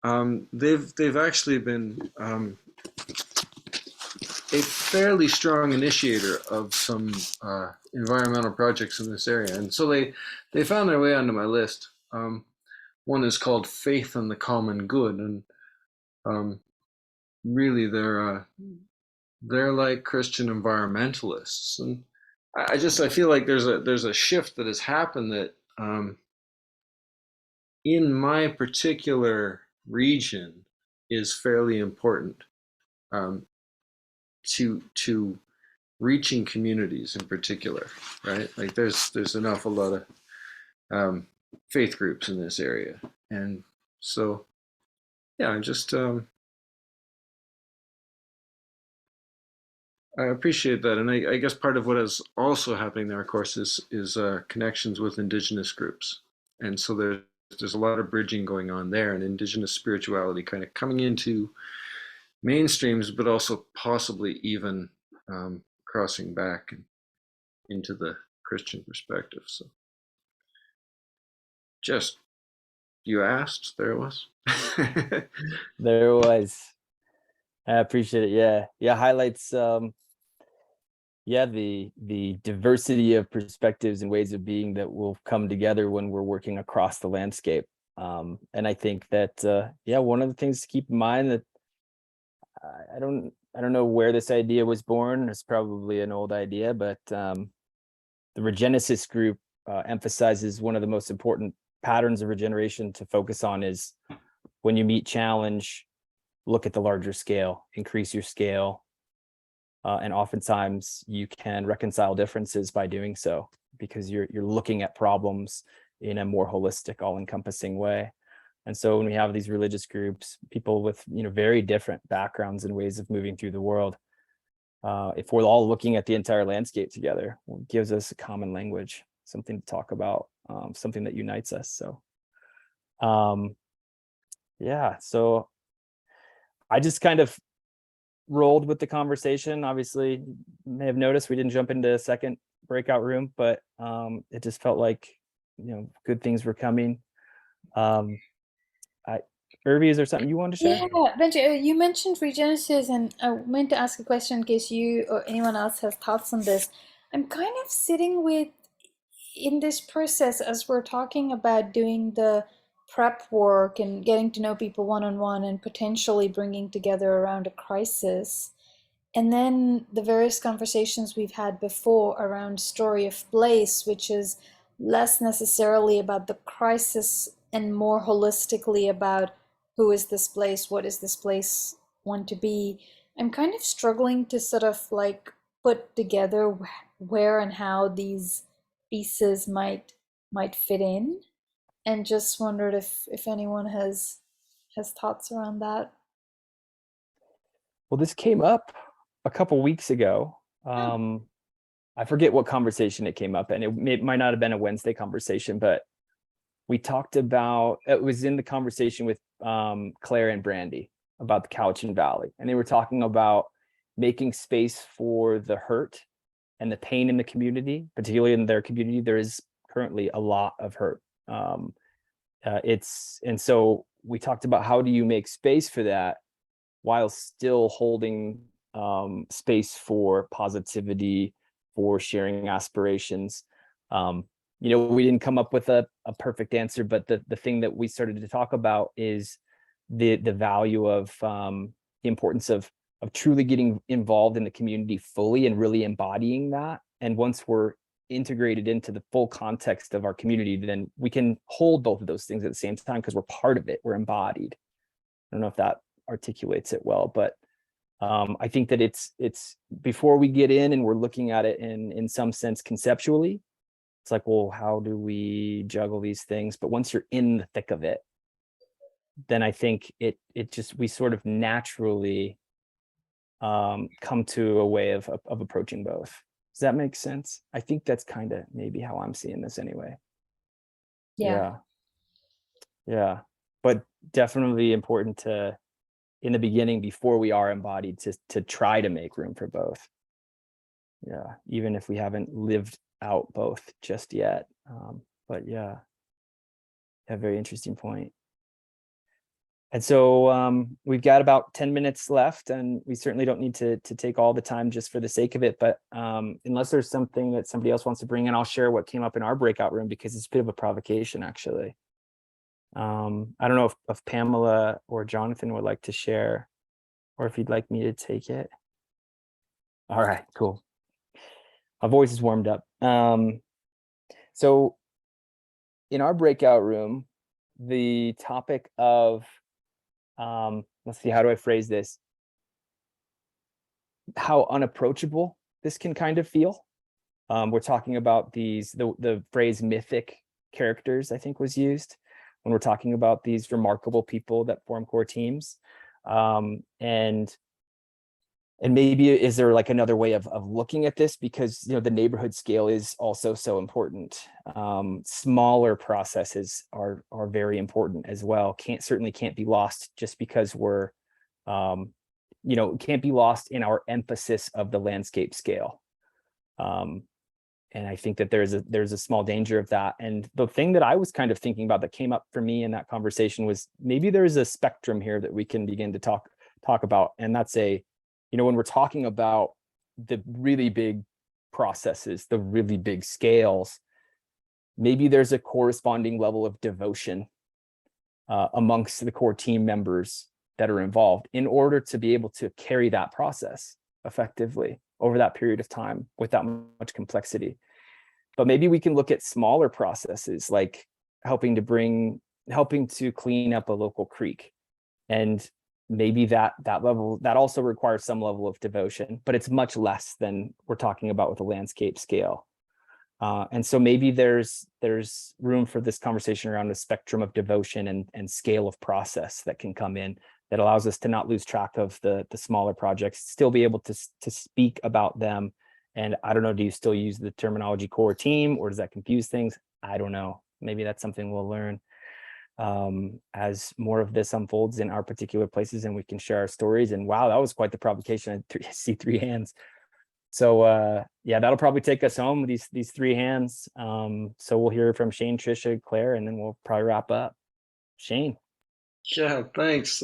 they've actually been a fairly strong initiator of some environmental projects in this area. And so they found their way onto my list. One is called Faith in the Common Good. And really they're like Christian environmentalists. And I feel like there's a shift that has happened that in my particular region is fairly important to reaching communities in particular, right? Like there's an awful lot of faith groups in this area, and so yeah, I just I appreciate that, and I guess part of what is also happening there, of course, is connections with Indigenous groups, and so there's a lot of bridging going on there, and Indigenous spirituality kind of coming into mainstreams, but also possibly even crossing back into the Christian perspective. So just, you asked, there it was. There it was. I appreciate it. Yeah, highlights the diversity of perspectives and ways of being that will come together when we're working across the landscape. And I think that one of the things to keep in mind that I don't know where this idea was born. It's probably an old idea, but the Regenesis group emphasizes one of the most important patterns of regeneration to focus on is when you meet challenge, look at the larger scale, increase your scale. And oftentimes you can reconcile differences by doing so because you're looking at problems in a more holistic, all-encompassing way. And so when we have these religious groups, people with very different backgrounds and ways of moving through the world, if we're all looking at the entire landscape together, it gives us a common language, something to talk about, something that unites us. So so I just kind of rolled with the conversation. Obviously, you may have noticed we didn't jump into a second breakout room, but it just felt like good things were coming. Irvi, is there something you wanted to share? Yeah, Benji, you mentioned regenesis, and I meant to ask a question in case you or anyone else has thoughts on this. I'm kind of sitting with, in this process, as we're talking about doing the prep work and getting to know people one-on-one and potentially bringing together around a crisis, and then the various conversations we've had before around story of place, which is less necessarily about the crisis and more holistically about who is this place, what is this place want to be. I'm kind of struggling to sort of like put together where and how these pieces might fit in, and just wondered if anyone has thoughts around that. Well, this came up a couple weeks ago. I forget what conversation it came up, and it might not have been a Wednesday conversation, but we talked about, it was in the conversation with Claire and Brandy about the Cowichan Valley, and they were talking about making space for the hurt and the pain in the community, particularly in their community. There is currently a lot of hurt. And so we talked about how do you make space for that while still holding space for positivity, for sharing aspirations. We didn't come up with a perfect answer, but the thing that we started to talk about is the value of the importance of truly getting involved in the community fully and really embodying that. And once we're integrated into the full context of our community, then we can hold both of those things at the same time because we're part of it, we're embodied. I don't know if that articulates it well, but I think that it's before we get in and we're looking at it in some sense conceptually, it's like, well, how do we juggle these things? But once you're in the thick of it, then I think we sort of naturally come to a way of approaching both. Does that make sense? I think that's kind of maybe how I'm seeing this anyway. Yeah. Yeah. But definitely important to, in the beginning, before we are embodied, to try to make room for both. Yeah, even if we haven't lived out both just yet. But yeah, very interesting point. And so we've got about 10 minutes left, and we certainly don't need to take all the time just for the sake of it. But unless there's something that somebody else wants to bring in, I'll share what came up in our breakout room, because it's a bit of a provocation, actually. I don't know if Pamela or Jonathan would like to share, or if you'd like me to take it. All right, cool. My voice is warmed up. So in our breakout room, the topic of, let's see, how do I phrase this? How unapproachable this can kind of feel. We're talking about the phrase mythic characters, I think, was used when we're talking about these remarkable people that form core teams. And maybe is there like another way of looking at this, because the neighborhood scale is also so important. Smaller processes are very important as well. Certainly can't be lost just because we're can't be lost in our emphasis of the landscape scale. And I think that there's a small danger of that. And the thing that I was kind of thinking about that came up for me in that conversation was, maybe there's a spectrum here that we can begin to talk about. And that's when we're talking about the really big processes, the really big scales, maybe there's a corresponding level of devotion amongst the core team members that are involved in order to be able to carry that process effectively over that period of time without much complexity. But maybe we can look at smaller processes, like helping to clean up a local creek. And maybe that level, that also requires some level of devotion, but it's much less than we're talking about with a landscape scale. And so maybe there's room for this conversation around the spectrum of devotion and scale of process that can come in, that allows us to not lose track of the smaller projects, still be able to speak about them. And I don't know, do you still use the terminology core team, or does that confuse things? I don't know. Maybe that's something we'll learn as more of this unfolds in our particular places and we can share our stories. And wow, that was quite the provocation. I see 3 hands. So yeah, that'll probably take us home, these 3 hands. So we'll hear from Shane, Trisha, Claire, and then we'll probably wrap up. Shane. Yeah, thanks.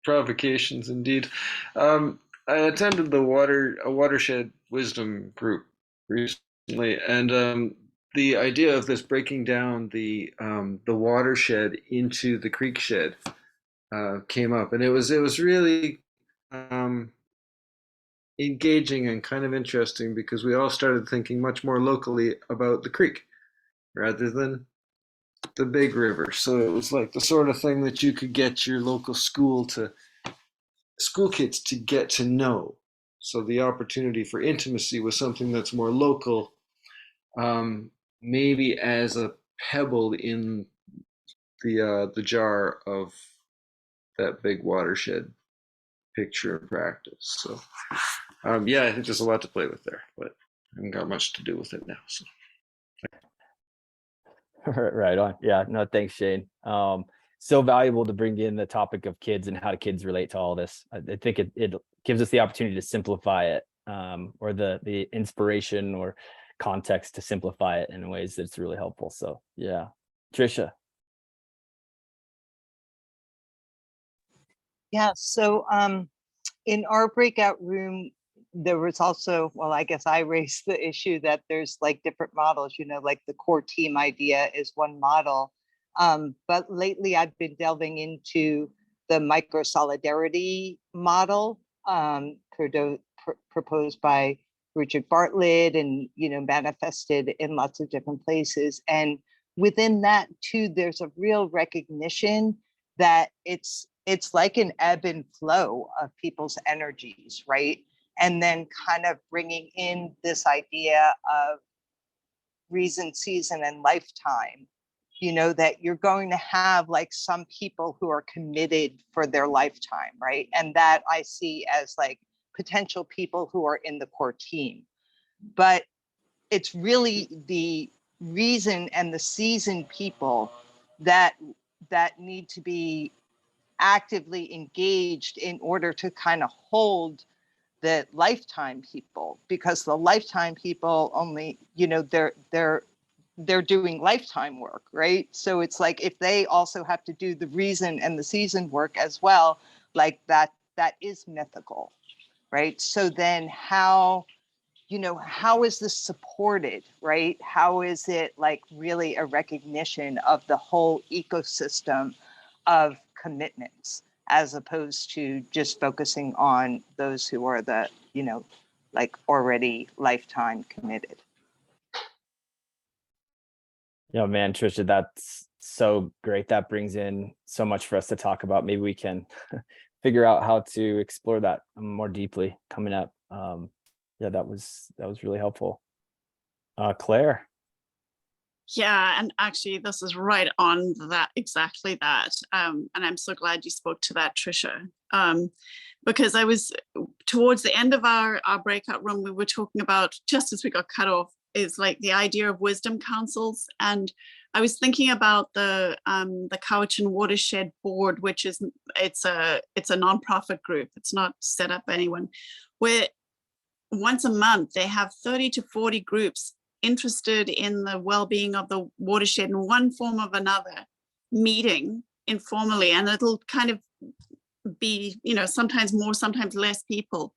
Provocations indeed. I attended a watershed wisdom group recently, and the idea of this breaking down the watershed into the creek shed came up, and it was really engaging and kind of interesting, because we all started thinking much more locally about the creek rather than the big river. So it was like the sort of thing that you could get your local school kids to get to know. So the opportunity for intimacy was something that's more local, maybe as a pebble in the jar of that big watershed picture and practice. So yeah, I think there's a lot to play with there, but I haven't got much to do with it now. So. Right on. Yeah, no, thanks, Shane. So valuable to bring in the topic of kids and how do kids relate to all this. I think it gives us the opportunity to simplify it, or the inspiration or context to simplify it in ways that's really helpful. So yeah. Trisha. Yeah, so in our breakout room, there was also, well, I guess I raised the issue that there's like different models, like the core team idea is one model. But lately I've been delving into the micro solidarity model, proposed by Richard Bartlett and, manifested in lots of different places. And within that too, there's a real recognition that it's like an ebb and flow of people's energies, right? And then kind of bringing in this idea of reason, season, and lifetime, that you're going to have like some people who are committed for their lifetime, right? And that I see as like potential people who are in the core team. But it's really the reason and the season people that need to be actively engaged in order to kind of hold the lifetime people, because the lifetime people only, they're doing lifetime work, right? So it's like if they also have to do the reason and the season work as well, like that is mythical, right? So then how is this supported, right? How is it like really a recognition of the whole ecosystem of commitments, as opposed to just focusing on those who are the, like already lifetime committed? Yeah, man, Trisha, that's so great. That brings in so much for us to talk about. Maybe we can figure out how to explore that more deeply coming up. Yeah, that was really helpful. Claire. Yeah, and actually this is right on that, exactly that. And I'm so glad you spoke to that, Trisha. Because I was towards the end of our breakout room, we were talking about, just as we got cut off, is like the idea of wisdom councils. And I was thinking about the Cowichan Watershed Board, which is it's a nonprofit group. It's not set up by anyone, where once a month they have 30 to 40 groups interested in the well-being of the watershed in one form or another, meeting informally, and it'll kind of be, sometimes more, sometimes less people.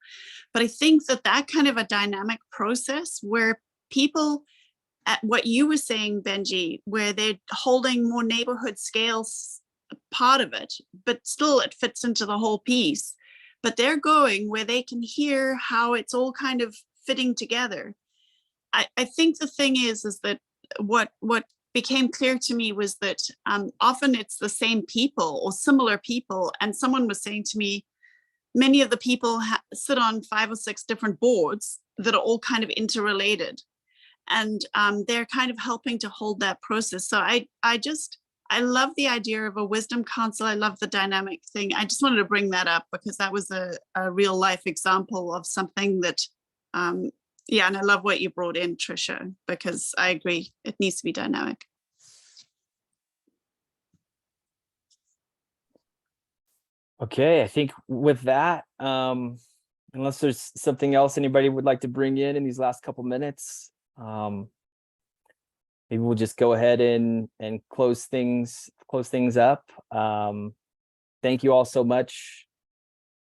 But I think that kind of a dynamic process where people, at what you were saying, Benji, where they're holding more neighborhood scales, part of it, but still it fits into the whole piece. But they're going where they can hear how it's all kind of fitting together. I think the thing is that what became clear to me was that often it's the same people or similar people. And someone was saying to me, many of the people sit on 5 or 6 different boards that are all kind of interrelated. And they're kind of helping to hold that process. So I love the idea of a wisdom council. I love the dynamic thing. I just wanted to bring that up because that was a real life example of something that, yeah, and I love what you brought in, Trisha, because I agree, it needs to be dynamic. Okay, I think with that, unless there's something else anybody would like to bring in these last couple minutes, maybe we'll just go ahead and close things up. Thank you all so much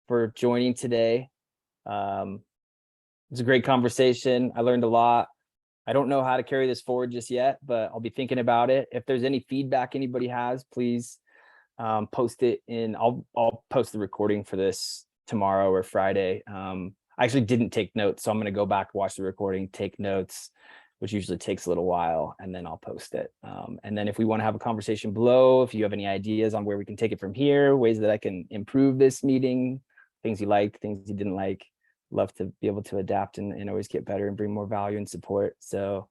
for joining today. It was a great conversation. I learned a lot. I don't know how to carry this forward just yet, but I'll be thinking about it. If there's any feedback anybody has, please post it in. I'll post the recording for this tomorrow or Friday. I actually didn't take notes, so I'm going to go back, watch the recording, take notes, which usually takes a little while, and then I'll post it. And then if we want to have a conversation below, if you have any ideas on where we can take it from here, ways that I can improve this meeting, things you liked, things you didn't like, love to be able to adapt and always get better and bring more value and support. So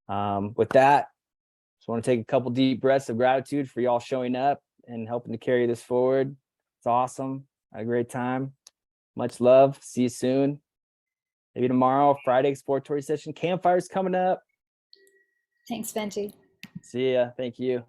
with that, just want to take a couple deep breaths of gratitude for y'all showing up and helping to carry this forward. It's awesome. Had a great time. Much love. See you soon. Maybe tomorrow, Friday exploratory session. Campfire's coming up. Thanks, Benji. See ya. Thank you.